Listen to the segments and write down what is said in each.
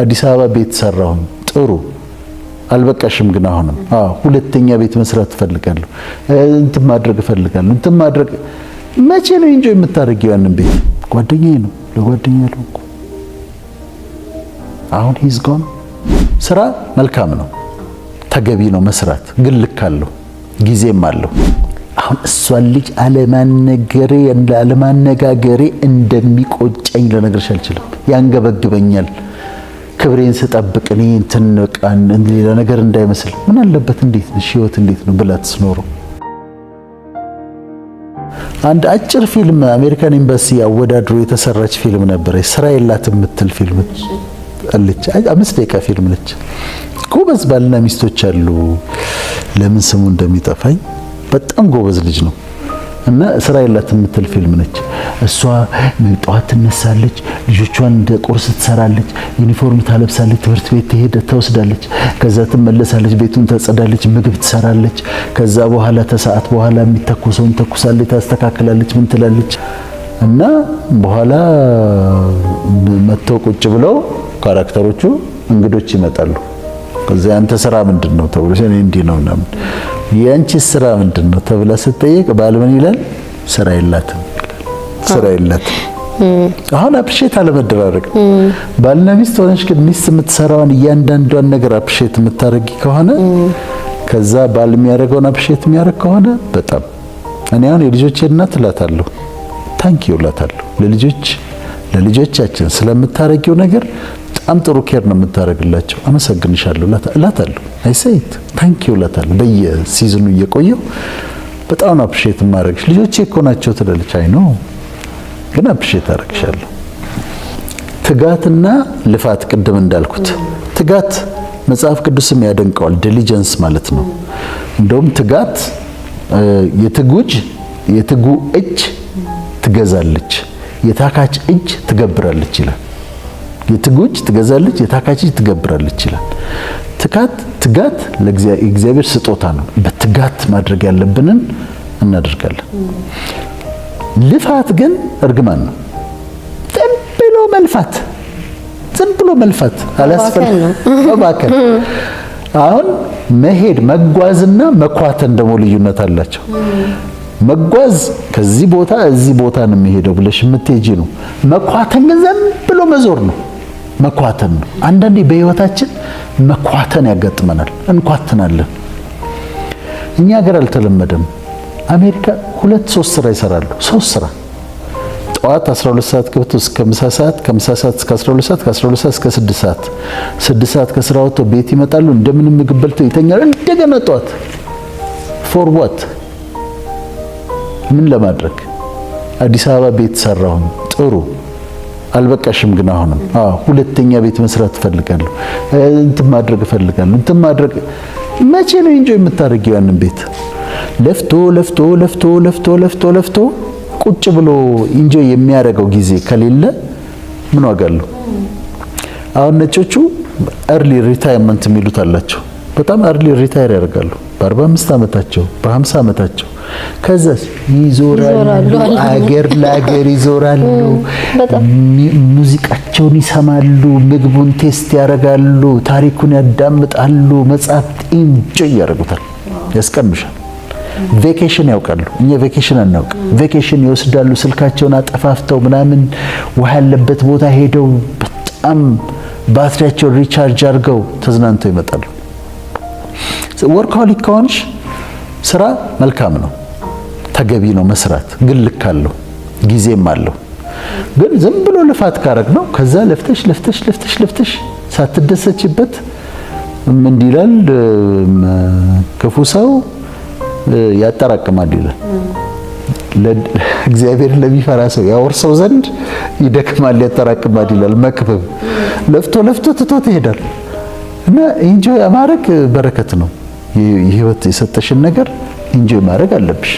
አዲስ አበባ ቤት ሰራሁኝ ጥሩ አልበቃሽም ግን አሁንም ሁለተኛ ቤት መስራት ፈልጋለሁ እንት ማድረግ ፈልጋለሁ እንት ማድረግ መቼ ነው ኢንጆይ የምታደርጊው ያንን ቤት ጓደኛዬ ነው ለጓደኛዬ ነው አሁን ሂዝ ጎን ስራ መልካም ነው ተገቢ ነው መስራት ግን ልክ አለው ጊዜም አለው አሁን እሷን ልጅ አለማነጋገሬ እንደሚቆጨኝ ለነገርሽ አልችልም ያንገበግበኛል ክብሬን ስጠብቅ እኔ እንትን ቃን ሌላ ነገር እንዳይመስል ምን አለበት እንዴት ነው ህይወት እንዴት ነው ብላት ስኖር አንድ አጭር ፊልም አሜሪካን ኤምባሲ አወዳድሮ የተሰራች ፊልም ነበር ስራ የላትም የምትል ፊልም አለች 5 ደቂቃ ፊልም ነች ጎበዝ ባልና ሚስቶች አሉ ለምን ስሙ እንደሚጠፋኝ በጣም ጎበዝ ልጅ ነው እና ስራ የላትም የምትል ፊልም ነች እሷ ጠዋት ትነሳለች ልጆቿን እንደ ቁርስ ትሰራለች ዩኒፎርም ታለብሳለች ትምህርት ቤት ትወስዳለች ከዛ ትመለሳለች ቤቱን ታጸዳለች ምግብ ትሰራለች ከዛ በኋላ ተሰዓት በኋላ የሚተኮሰውን ተኩሳለች ታስተካክላለች ምን ትላለች እና በኋላ መተው ቁጭ ብለው ካራክተሮቹ እንግዶች ይመጣሉ ከዛ ያንተ ስራ ምንድነው ተብሎ እኔ እንዲህ ነው እና ያንቺ ስራ ምንድነው ተብላ ስትጠይቅ ባል ምን ይላል ስራ የላትም አሁን አፕሪሼት አለመደራረግ ባልና ሚስት ሆነሽ ግን ሚስት የምትሰራውን እያንዳንዷን ነገር አፕሪሼት የምታረጊ ከሆነ ከዛ ባል የሚያደርገውን አፕሪሼት የሚያደርግ ከሆነ በጣም እኔ አሁን የልጆቼ እናት እላታለሁ ታንኪዩ እላታለሁ ለልጆቻችን ስለምታረጊው ነገር በጣም ጥሩ ኬር ነው የምታረግላቸው አመሰግንሻለሁ እላታለሁ አይሰይት ታንኪዩ እላታለሁ በየሲዝኑ እየቆየው በጣም አፕሪሼት ማድረግሽ ልጆቼ እኮ ናቸው ትላለች አይ ነው ግን አፕሪሼት አደርግሻለሁ ትጋትና ልፋት ቅድም እንዳልኩት ትጋት መጽሐፍ ቅዱስም ያደንቀዋል ዲሊጀንስ ማለት ነው እንደውም ትጋት የትጉ እጅ ትገዛለች የታካች እጅ ትገብራለች ይላል የትጉ እጅ ትገዛለች የታካች እጅ ትገብራለች ይላል ትጋት ለእግዚአብሔር ስጦታ ነው በትጋት ማድረግ ያለብንን እናደርጋለን ልፋት ግን እርግማን ነው ዝም ብሎ መልፋት አላስፈልግም አሁን መሄድ መጓዝና መኳተን ደግሞ ልዩነት አላቸው መጓዝ ከዚህ ቦታ እዚህ ቦታ ነው የሚሄደው ብለሽ የምትሄጂ ነው መኳተን ግን ዝም ብሎ መዞር ነው መኳተን ነው አንዳንዴ በህይወታችን መኳተን ያጋጥመናል እንኳተናለን እኛ ሀገር አልተለመደም አሜሪካ 2-3 ስራ ይሰራሉ 3 ስራ ጠዋት 12 ሰዓት ገብቶ እስከ ምሳ ሰዓት ከምሳ ሰዓት እስከ 12 ሰዓት ከ12 ሰዓት እስከ 6 ሰዓት 6 ሰዓት ከስራ ወጥተው ቤት ይመጣሉ እንደምንም ምግብ በልተው ይተኛሉ እንደገና ጠዋት for what ምን ለማድረግ አዲስ አበባ ቤት ሰራሁኝ ጥሩ አልበቃሽም ግን አሁንም ሁለተኛ ቤት መስራት ፈልጋለሁ እንት ማድረግ መቼ ነው ኢንጆይ የምታደርጊው ያንን ቤት ለፍቶ ቁጭ ብሎ ኢንጆይ የሚያደርገው ጊዜ ከሌለ ምን ዋጋ አለው አሁን ነጮቹ early retirement የሚሉት አላቸው በጣም early retire ያደርጋሉ በ45 አመታቸው በ50 አመታቸው ከዛስ ይዞራሉ አገር ለአገር ይዞራሉ ሙዚቃቸውን ይሰማሉ ምግቡን ቴስት ያደርጋሉ ታሪኩን ያዳምጣሉ መጽሐፍ ኢንጆይ ያደርጉታል ያስቀምሻል ቬኬሽን ያውቃሉ እኛ ቬኬሽን አናውቅ ቬኬሽን ይወስዳሉ ስልካቸውን አጠፋፍተው ምናምን ውሃ ያለበት ቦታ ሄደው በጣም ባትሪያቸው ሪቻርጅ አድርገው ተዝናንተው ይመጣሉ ወርክሆሊክ ከሆንሽ ስራ መልካም ነው ተገቢ ነው መስራት ግን ልክ አለው ጊዜም አለው ግን ዝም ብሎ ልፋት ካረግ ነው ከዛ ለፍተሽ ሳትደሰችበት ምን ይላል ክፉ ሰው ያጠራቅማል ይላል ለእግዚአብሔር ለሚፈራ ሰው ያወርሰው ዘንድ ይደክማል ያጠራቅማል ይላል መክብብ ለፍቶ ትቶት ይሄዳል እና ኢንጆይ ማድረግ በረከት ነው የህይወት የሰጠሽን ነገር ኢንጆይ ማድረግ አለብሽ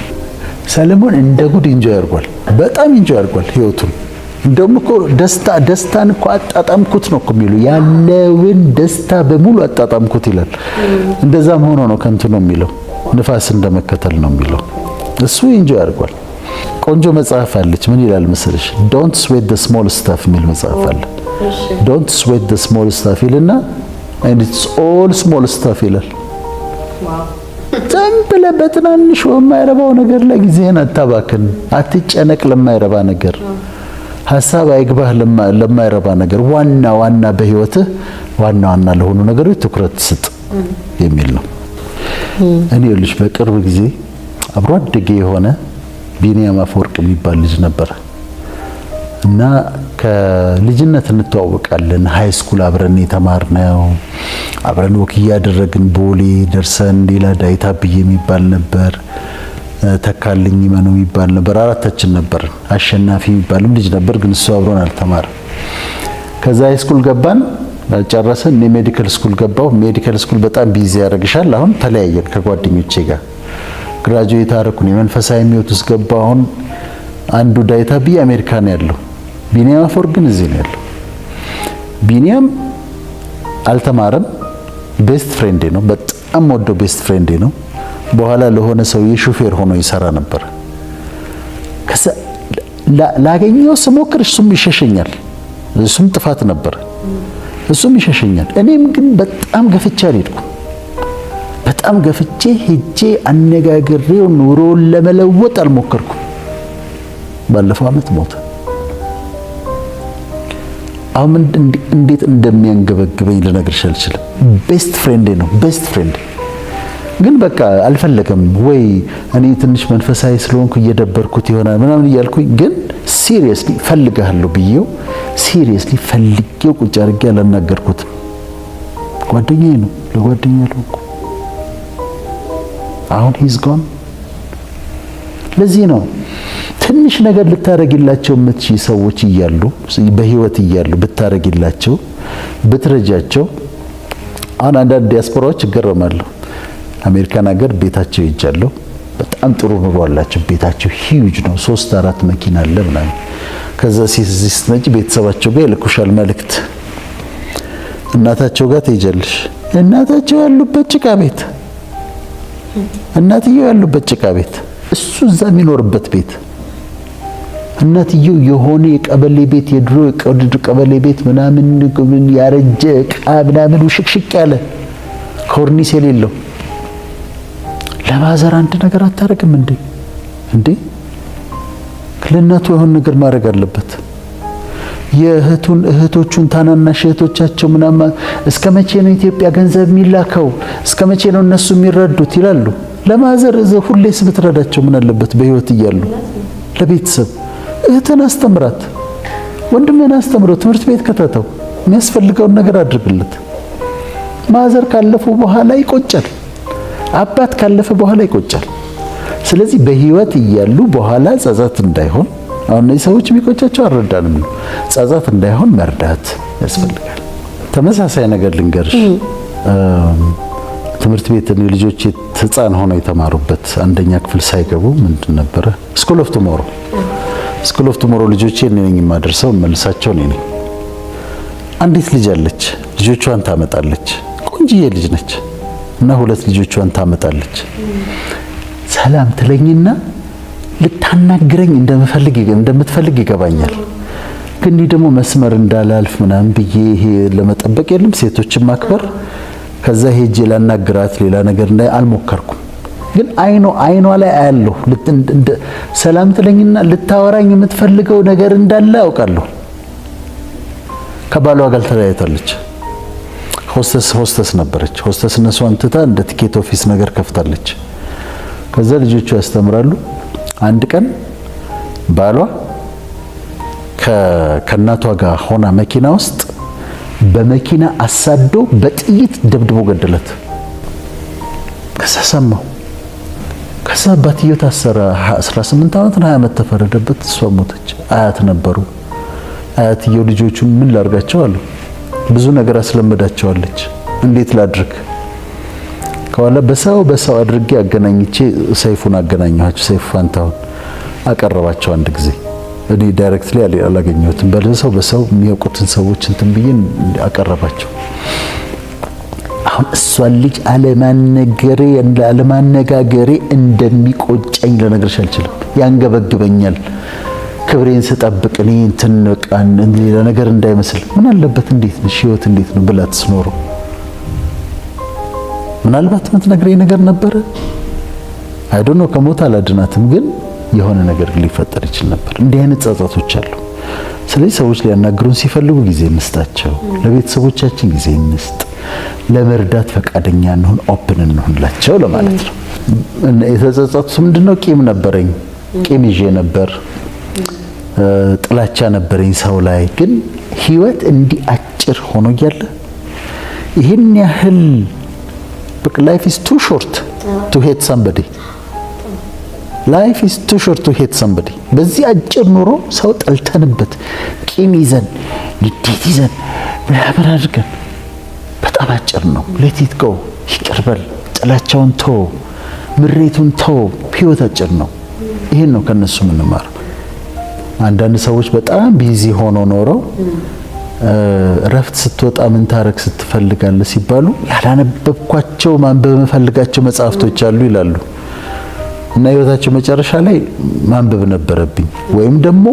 ሰለሞን እንደ ጉድ ኢንጆይ አድርጓል በጣም ኢንጆይ አድርጓል ህይወቱን እንደውም እኮ ደስታን እኮ አጣጣምኩት ነው እኮ የሚሉ ያለውን ደስታ በሙሉ አጣጣምኩት ይላል እንደዛም ሆኖ ነው ከንቱ ነው የሚለው ንፋስ እንደመከተል ነው የሚለው እሱ ኢንጆይ አድርጓል ቆንጆ መጽሐፍ አለች ምን ይላል መሰለሽ ዶንት ስዌት ዘ ስሞል ስታፍ የሚል መጽሐፍ አለ ዶንት ስዌት ዘ ስሞል ስታፍ ይልና and it's all small stuff ይላል። ዝም ብለህ በትናንሽ የማይረባው ነገር ላይ ጊዜህን አታባክን፣ አትጨነቅ ለማይረባ ነገር፣ ሀሳብ አይግባህ ለማይረባ ነገር፣ ዋና ዋና በህይወትህ ዋና ዋና ለሆኑ ነገሮች ትኩረት ስጥ የሚል ነው። እኔ ልጅ በቅርብ ጊዜ አብሮ አደጌ የሆነ ቢኒያም አፈወርቅ የሚባል ልጅ ነበር እና ከልጅነት እንተዋወቃለን። ሃይ ስኩል አብረን የተማርነው አብረን ወክ ያደረግን ቦሌ ደርሰን ሌላ ዳይታ ብዬ የሚባል ነበር፣ ተካልኝ መኑ የሚባል ነበር፣ አራታችን ነበር። አሸናፊ የሚባልም ልጅ ነበር፣ ግን እሱ አብሮን አልተማረም። ከዛ ሃይ ስኩል ገባን ጨረሰን። እኔ ሜዲካል ስኩል ገባሁ። ሜዲካል ስኩል በጣም ቢዚ ያደርግሻል። አሁን ተለያየን ከጓደኞቼ ጋር ግራጁዌት አደረኩኝ። መንፈሳዊ ህይወት ውስጥ ገባሁ። አሁን አንዱ ዳይታ ብዬ አሜሪካ ነው ያለው፣ ቢኒያም አፈወርቅ ግን እዚህ ነው ያለው። ቢኒያም አልተማረም፣ ቤስት ፍሬንዴ ነው፣ በጣም ወደው ቤስት ፍሬንዴ ነው። በኋላ ለሆነ ሰው የሹፌር ሆኖ ይሰራ ነበር። ከዛ ላገኘው ስሞክር እሱም ይሸሸኛል፣ እሱም ጥፋት ነበር፣ እሱም ይሸሸኛል። እኔም ግን በጣም ገፍቼ አልሄድኩም። በጣም ገፍቼ ሄጄ አነጋግሬው ኑሮውን ለመለወጥ አልሞከርኩም። ባለፈው ዓመት ሞተ። አሁን እንዴት እንደሚያንገበግበኝ ልነግርሽ አልችልም። ቤስት ፍሬንዴ ነው፣ ቤስት ፍሬንድ ግን በቃ አልፈለገም ወይ እኔ ትንሽ መንፈሳዊ ስለሆንኩ እየደበርኩት ይሆናል ምናምን እያልኩኝ፣ ግን ሲሪየስሊ ፈልጋለሁ ብዬው ሲሪየስሊ ፈልጌው ቁጭ አድርጌ አላናገርኩትም። ጓደኛዬ ነው፣ ለጓደኛዬ አልኩ። አሁን ሂዝ ጎን። ለዚህ ነው ትንሽ ነገር ልታረግላቸው የምትችይ ሰዎች እያሉ በህይወት እያሉ ብታረግላቸው ብትረጃቸው። አሁን አንዳንድ ዲያስፖራዎች ይገረማሉ። አሜሪካን ሀገር ቤታቸው ይጃለው በጣም ጥሩ ኑሮ አላቸው። ቤታቸው ሂዩጅ ነው፣ 3-4 መኪና አለ ምናምን። ከዛ ስትመጪ ቤተሰባቸው ጋር ይልኩሻል መልእክት። እናታቸው ጋር ትሄጃለሽ፣ እናታቸው ያሉበት ጭቃ ቤት፣ እናትየው ያሉበት ጭቃ ቤት፣ እሱ እዛ የሚኖርበት ቤት፣ እናትየው የሆነ የቀበሌ ቤት የድሮ ቀበሌ ቤት ምናምን ያረጀ ዕቃ ምናምን ውሽቅሽቅ ያለ ኮርኒስ የሌለው። ለማዘር አንድ ነገር አታረግም እንዴ? ለእናቱ የሆነ ነገር ማድረግ አለበት። እህቶቹን ታናናሽ እህቶቻቸው ምናምን እስከ መቼ ነው ኢትዮጵያ ገንዘብ የሚላከው? እስከ መቼ ነው እነሱ የሚረዱት ይላሉ። ለማዘር ሁሌስ ብትረዳቸው ምን አለበት? በህይወት እያሉ ለቤተሰብ እህትን አስተምራት፣ ወንድምን አስተምረው፣ ትምህርት ቤት ከተተው፣ የሚያስፈልገውን ነገር አድርግለት። ማዘር ካለፉ በኋላ ይቆጫል፣ አባት ካለፈ በኋላ ይቆጫል። ስለዚህ በህይወት እያሉ በኋላ ጸጸት እንዳይሆን፣ አሁን እነዚህ ሰዎች የሚቆጫቸው አልረዳንም ነው፣ ጸጸት እንዳይሆን መርዳት ያስፈልጋል። ተመሳሳይ ነገር ልንገርሽ። ትምህርት ቤት ልጆች ህፃን ሆነው የተማሩበት አንደኛ ክፍል ሳይገቡ ምንድን ነበረ ስኩል ኦፍ ቱሞሮ። ስኩል ኦፍ ቱሞሮ ልጆቼ እኔ ነኝ የማደርሰው፣ መልሳቸው እኔ ነኝ። አንዲት ልጅ አለች፣ ልጆቿን ታመጣለች። ቆንጅዬ ልጅ ነች እና 2 ልጆቿን ታመጣለች። ሰላም ትለኝና ልታናግረኝ እንደምትፈልግ ይገባኛል። ግን ደግሞ መስመር እንዳላልፍ ምናምን ብዬ ይሄ ለመጠበቅ የለም ሴቶችን ማክበር። ከዛ ሄጄ ላናግራት ሌላ ነገር እንዳይ አልሞከርኩም። ግን አይኗ ላይ አያለሁ። ሰላም ትለኝና ልታወራኝ የምትፈልገው ነገር እንዳለ አውቃለሁ። ከባሏ ጋር ተለያይታለች። ሆስተስ ነበረች። ሆስተስነቷን ትታ እንደ ቲኬት ኦፊስ ነገር ከፍታለች። ከዛ ልጆቹ ያስተምራሉ። አንድ ቀን ባሏ ከእናቷ ጋር ሆና መኪና ውስጥ በመኪና አሳዶ በጥይት ደብድቦ ገደላት። ከዛ ሰማሁ። ከዛ አባትየው ታሰረ። 18 ዓመት ነው 20 ዓመት ተፈረደበት። እሷ ሞተች። አያት ነበሩ። አያትየው ልጆቹን ምን ላርጋቸው አሉ። ብዙ ነገር አስለመዳቸዋለች። እንዴት ላድርግ ከኋላ በሰው አድርጌ አገናኝቼ ሰይፉን አገናኘኋቸው። ሰይፉ ፋንታውን አቀረባቸው አንድ ጊዜ። እኔ ዳይሬክትሊ አላገኘሁትም። በሰው የሚያውቁትን ሰዎች እንትን ብዬ አቀረባቸው። አሁን እሷን ልጅ አለማነጋገሬ እንደሚቆጨኝ ልነግርሽ አልችልም። ያንገበግበኛል። ክብሬን ስጠብቅ እኔ እንትን ቃን ሌላ ነገር እንዳይመስል ምን አለበት እንዴት ነው ህይወት እንዴት ነው ብላ ትኖር ምናልባት የምትነግረኝ ነገር ነበረ አይ ዶንት ኖ ከሞት አላድናትም ግን የሆነ ነገር ሊፈጠር ይችል ነበር እንዲህ አይነት ጸጸቶች አሉ ስለዚህ ሰዎች ሊያናግሩን ሲፈልጉ ጊዜ እንስጣቸው ለቤተሰቦቻችን ጊዜ እንስጥ ለመርዳት ፈቃደኛ እንሁን ኦፕን እንሁንላቸው ለማለት ነው የተጸጸቱት ምንድነው ቂም ነበረኝ ቂም ይዤ ነበር ጥላቻ ነበረኝ ሰው ላይ ግን ህይወት እንዲህ አጭር ሆኖ እያለ ይሄን ያህል life is too short to hate somebody life is too short to hate somebody በዚህ አጭር ኑሮ ሰው ጠልተንበት ቂም ይዘን ንዴት ይዘን ምናምን አድርገን በጣም አጭር ነው let it go ይቅርበል ጥላቻውን ተው ምሬቱን ተው ህይወት አጭር ነው ይሄን ነው ከነሱ የምንማረው አንዳንድ ሰዎች በጣም ቢዚ ሆኖ ኖረው ረፍት ስትወጣ ምን ታረክ ስትፈልጋለ ሲባሉ ያላነበብኳቸው ማንበብ መፈልጋቸው መጽሐፍቶች አሉ ይላሉ እና ህይወታቸው መጨረሻ ላይ ማንበብ ነበረብኝ ወይም ደግሞ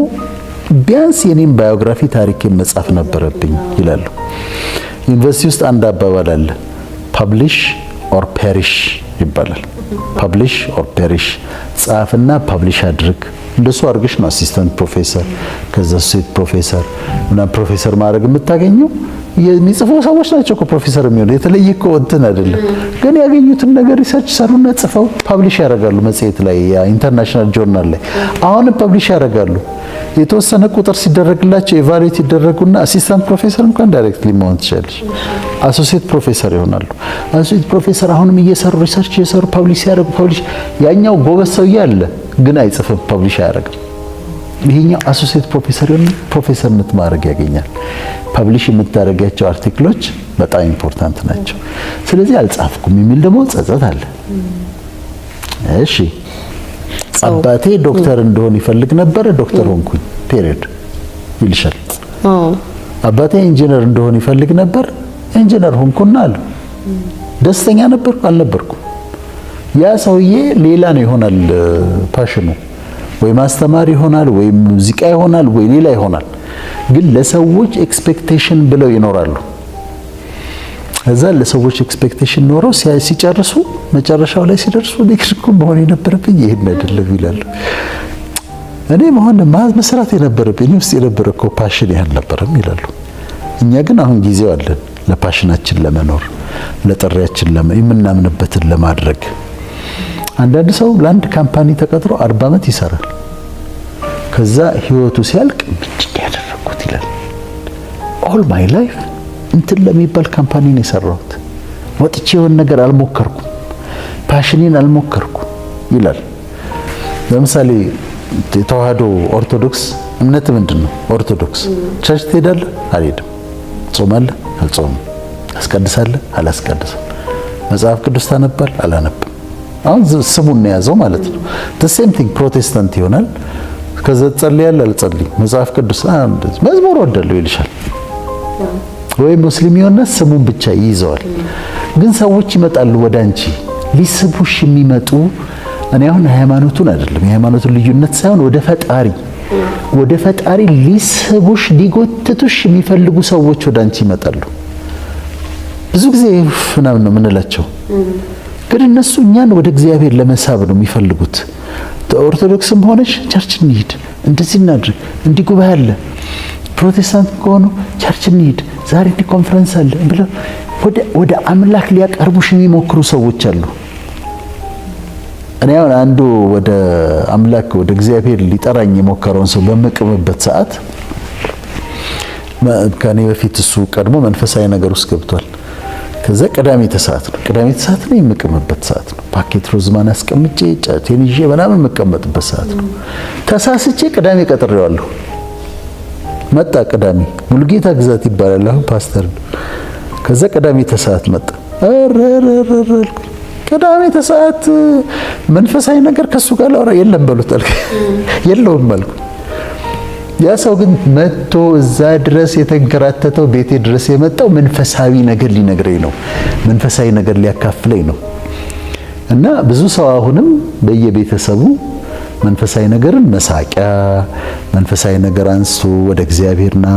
ቢያንስ የኔን ባዮግራፊ ታሪኬን መጻፍ ነበረብኝ ይላሉ ዩኒቨርሲቲ ውስጥ አንድ አባባል አለ ፐብሊሽ ኦር ፔሪሽ ይባላል ፐብሊሽ ኦር ፔሪሽ ጻፍና ፐብሊሽ አድርግ እንደሱ አርግሽ ነው አሲስታንት ፕሮፌሰር ከዛ ሴት ፕሮፌሰር እና ፕሮፌሰር ማድረግ የምታገኘው የሚጽፉ ሰዎች ናቸው እኮ ፕሮፌሰር የሚሆኑ የተለየ እኮ እንትን አይደለም ግን ያገኙትን ነገር ሪሰርች ሰሩና ጽፈው ፐብሊሽ ያደርጋሉ መጽሔት ላይ ያ ኢንተርናሽናል ጆርናል ላይ አሁን ፐብሊሽ ያደርጋሉ የተወሰነ ቁጥር ሲደረግላቸው ኢቫሉዌት ይደረጉና አሲስታንት ፕሮፌሰር እንኳን ዳይሬክትሊ መሆን ትችላለሽ አሶሲኤት ፕሮፌሰር ይሆናሉ አሶሲኤት ፕሮፌሰር አሁንም እየሰሩ ሪሰርች እየሰሩ ፐብሊሽ ያደርጉ ፐብሊሽ ያኛው ጎበዝ ሰውዬ አለ ግን አይጽፍም ፐብሊሽ አያደርግም ይሄኛው አሶሲኤት ፕሮፌሰር ይሆን ፕሮፌሰርነት ማድረግ ያገኛል ፐብሊሽ የምታደርጋቸው አርቲክሎች በጣም ኢምፖርታንት ናቸው ስለዚህ አልጻፍኩም የሚል ደግሞ ጸጸት አለ እሺ አባቴ ዶክተር እንደሆን ይፈልግ ነበር ዶክተር ሆንኩኝ ፔሪድ ይልሻል አባቴ ኢንጂነር እንደሆን ይፈልግ ነበር ኢንጂነር ሆንኩና አለ ደስተኛ ነበርኩ አልነበርኩም ያ ሰውዬ ሌላ ነው ይሆናል ፓሽኑ ወይ ማስተማር ይሆናል ወይ ሙዚቃ ይሆናል ወይ ሌላ ይሆናል ግን ለሰዎች ኤክስፔክቴሽን ብለው ይኖራሉ እዛ ለሰዎች ኤክስፔክቴሽን ኖረው ሲጨርሱ መጨረሻው ላይ ሲደርሱ ዲክስኩ መሆን የነበረብኝ ይሄን አይደለም ይላሉ እኔ መሆን መስራት የነበረብኝ ውስጥ የነበረው ፓሽን ያህል ነበርም ይላሉ እኛ ግን አሁን ጊዜው አለን ለፓሽናችን ለመኖር ለጥሪያችን የምናምንበትን ለማድረግ አንዳንድ ሰው ለአንድ ካምፓኒ ተቀጥሮ 40 ዓመት ይሰራል ከዛ ህይወቱ ሲያልቅ ምንድነው ያደረኩት ይላል all my life እንትን ለሚባል ካምፓኒ ነው የሰራሁት ወጥቼ የሆነ ነገር አልሞከርኩም ፓሽኔን አልሞከርኩም ይላል ለምሳሌ ተዋህዶ ኦርቶዶክስ እምነት ምንድነው ኦርቶዶክስ ቸርች ትሄዳለህ አልሄድም ጾማለህ አልጾምም አስቀድሳለህ አላስቀድስም መጽሐፍ ቅዱስ ታነባለህ አላነብም አሁን ስሙን ነው ያዘው ማለት ነው the same thing ፕሮቴስታንት ይሆናል ከዛ ጸልያለህ አልጸልይም መጽሐፍ ቅዱስ መዝሙር ወደለው ይልሻል ወይ ሙስሊም ይሆንና ስሙን ብቻ ይይዘዋል ግን ሰዎች ይመጣሉ ወዳንቺ ሊስቡሽ የሚመጡ እኔ አሁን ሃይማኖቱን አይደለም የሃይማኖቱን ልዩነት ሳይሆን ወደ ፈጣሪ ሊስቡሽ ሊጎትቱሽ የሚፈልጉ ሰዎች ወዳንቺ ይመጣሉ ብዙ ጊዜ ፍናም ነው ምንላቸው ግን እነሱ እኛን ወደ እግዚአብሔር ለመሳብ ነው የሚፈልጉት ኦርቶዶክስም ሆነሽ ቸርች እንሂድ እንደዚህ እናድርግ እንዲህ ጉባኤ አለ ፕሮቴስታንት ከሆኑ ቸርች እንሂድ ዛሬ እንዲህ ኮንፈረንስ አለ ብለው ወደ አምላክ ሊያቀርቡሽ የሚሞክሩ ሰዎች አሉ እኔ አሁን አንዱ ወደ አምላክ ወደ እግዚአብሔር ሊጠራኝ የሞከረውን ሰው በመቅምበት ሰዓት ከኔ በፊት እሱ ቀድሞ መንፈሳዊ ነገር ውስጥ ገብቷል ከዛ ቅዳሜ ተሰዓት ነው የምቀመጥበት ሰዓት ነው ፓኬት ሮዝማን አስቀምጬ ጫቴን ይዤ ምናምን የምቀመጥበት ሰዓት ነው ተሳስቼ ቅዳሜ ቀጥሬዋለሁ መጣ ቅዳሜ ሙሉጌታ ግዛት ይባላል አሁን ፓስተር ከዛ ቅዳሜ ተሰዓት መጣ ቅዳሜ ተሰዓት መንፈሳዊ ነገር ከሱ ጋር አወራ የለም በሉታል የለውም አልኩ ያ ሰው ግን መጥቶ እዛ ድረስ የተንከራተተው ቤቴ ድረስ የመጣው መንፈሳዊ ነገር ሊነግረኝ ነው መንፈሳዊ ነገር ሊያካፍለኝ ነው እና ብዙ ሰው አሁንም በየቤተሰቡ መንፈሳዊ ነገርን መሳቂያ፣ መንፈሳዊ ነገር አንስቶ ወደ እግዚአብሔርና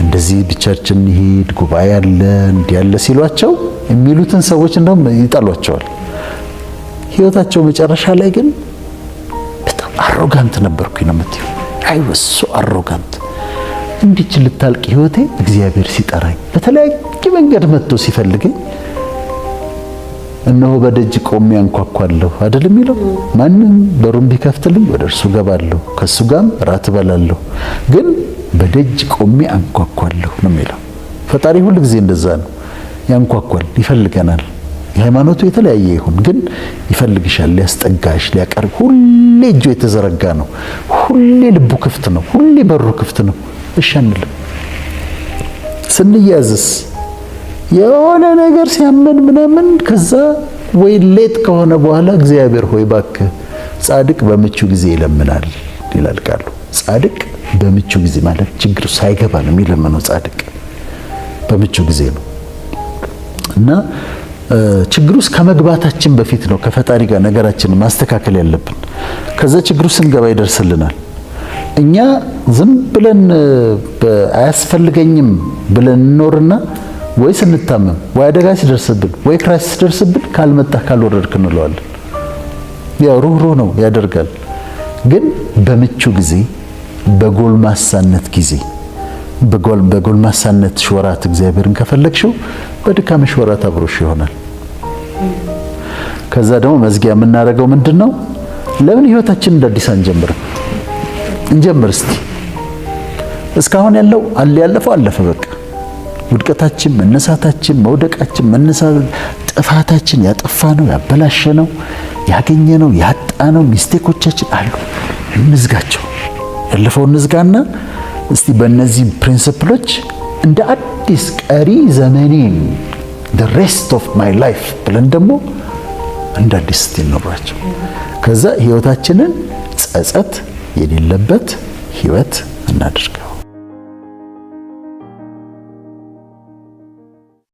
እንደዚህ ብቻችን ይሄድ ጉባኤ ያለ እንዲህ ያለ ሲሏቸው የሚሉትን ሰዎች እንደውም ይጠሏቸዋል። ህይወታቸው መጨረሻ ላይ ግን በጣም አሮጋንት ነበርኩኝ ነው የምትይው። አይ was so arrogant እንዲች ልታልቅ ህይወቴ እግዚአብሔር ሲጠራኝ በተለያየ መንገድ መጥቶ ሲፈልገኝ እነሆ በደጅ ቆሜ አንኳኳለሁ አይደል የሚለው። ማንም በሩን ቢከፍትልኝ ወደ እርሱ ገባለሁ፣ ከሱ ጋርም ራት እበላለሁ። ግን በደጅ ቆሜ አንኳኳለሁ ነው የሚለው። ፈጣሪ ሁሉ ጊዜ እንደዛ ነው፣ ያንኳኳል፣ ይፈልገናል። የሃይማኖቱ የተለያየ ይሁን ግን ይፈልግሻል፣ ሊያስጠጋሽ፣ ሊያቀርብ ሁሌ እጁ የተዘረጋ ነው። ሁሌ ልቡ ክፍት ነው። ሁሌ በሩ ክፍት ነው። እሺ አንልም። ስንያዝስ የሆነ ነገር ሲያመን ምናምን ከዛ ወይ ሌት ከሆነ በኋላ እግዚአብሔር ሆይ እባክህ ጻድቅ በምቹ ጊዜ ይለምናል ይላል ቃሉ። ጻድቅ በምቹ ጊዜ ማለት ችግር ሳይገባ ነው የሚለምነው። ጻድቅ በምቹ ጊዜ ነው እና ችግሩ ውስጥ ከመግባታችን በፊት ነው ከፈጣሪ ጋር ነገራችንን ማስተካከል ያለብን። ከዛ ችግሩ ስንገባ ይደርስልናል። እኛ ዝም ብለን አያስፈልገኝም ብለን እንኖርና ወይ ስንታመም ወይ አደጋ ሲደርስብን ወይ ክራይሲስ ሲደርስብን ካልመጣህ ካልወረድክ እንለዋለን። ያው ሩህሩህ ነው ያደርጋል። ግን በምቹ ጊዜ በጎልማሳነት ጊዜ በጎልማሳነት ወራት እግዚአብሔርን ከፈለግሽው በድካምሽ ወራት አብሮሽ ይሆናል። ከዛ ደግሞ መዝጊያ የምናደርገው ምንድነው? ለምን ህይወታችንን እንደ አዲስ አንጀምርም? እንጀምር እስቲ። እስካሁን ያለው ያለፈው አለፈ በቃ። ውድቀታችን፣ መነሳታችን፣ መውደቃችን፣ ጥፋታችን፣ ያጠፋነው፣ ያበላሸነው፣ ያገኘነው፣ ያጣነው ሚስቴኮቻችን አሉ። እንዝጋቸው። ያለፈው እንዝጋና እስቲ በእነዚህ ፕሪንሲፕሎች እንደ አዲስ ቀሪ ዘመኔን the rest of my life ብለን ደግሞ እንደ አዲስ እንኖራቸው። ከዛ ህይወታችንን ጸጸት የሌለበት ህይወት እናድርገው።